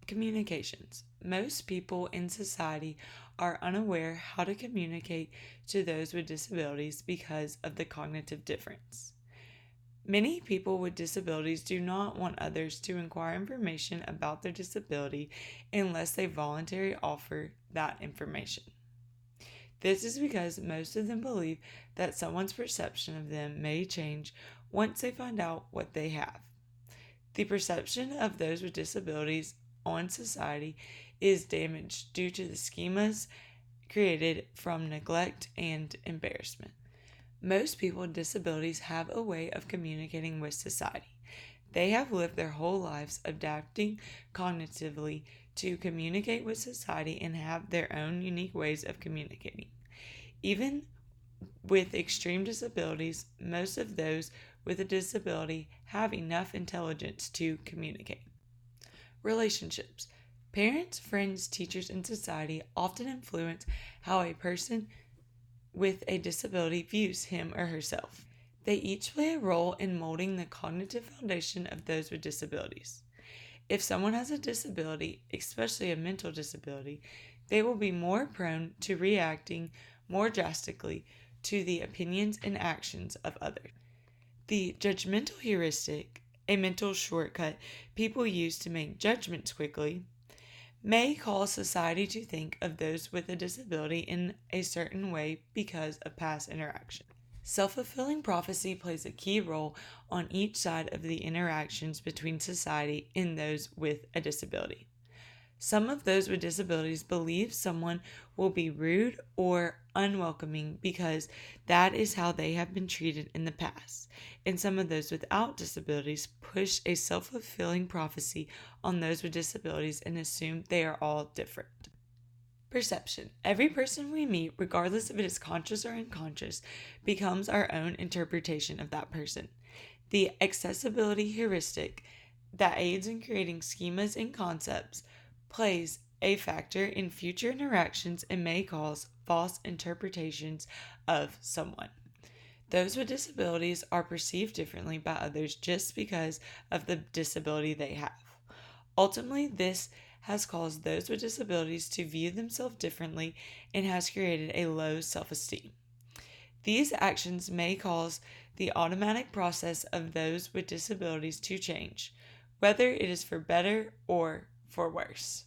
Communications. Most people in society are unaware how to communicate to those with disabilities because of the cognitive difference. Many people with disabilities do not want others to inquire information about their disability unless they voluntarily offer that information. This is because most of them believe that someone's perception of them may change once they find out what they have. The perception of those with disabilities on society is damaged due to the schemas created from neglect and embarrassment. Most people with disabilities have a way of communicating with society. They have lived their whole lives adapting cognitively to communicate with society and have their own unique ways of communicating. Even with extreme disabilities, most of those with a disability have enough intelligence to communicate. Relationships. Parents, friends, teachers, and society often influence how a person with a disability views him or herself. They each play a role in molding the cognitive foundation of those with disabilities. If someone has a disability, especially a mental disability, they will be more prone to reacting more drastically to the opinions and actions of others. The judgmental heuristic, a mental shortcut people use to make judgments quickly, may cause society to think of those with a disability in a certain way because of past interaction. Self-fulfilling prophecy plays a key role on each side of the interactions between society and those with a disability. Some of those with disabilities believe someone will be rude or unwelcoming because that is how they have been treated in the past. And some of those without disabilities push a self-fulfilling prophecy on those with disabilities and assume they are all different. Perception. Every person we meet, regardless if it is conscious or unconscious, becomes our own interpretation of that person. The accessibility heuristic that aids in creating schemas and concepts plays a factor in future interactions and may cause false interpretations of someone. Those with disabilities are perceived differently by others just because of the disability they have. Ultimately, this has caused those with disabilities to view themselves differently and has created a low self-esteem. These actions may cause the automatic process of those with disabilities to change, whether it is for better or for worse.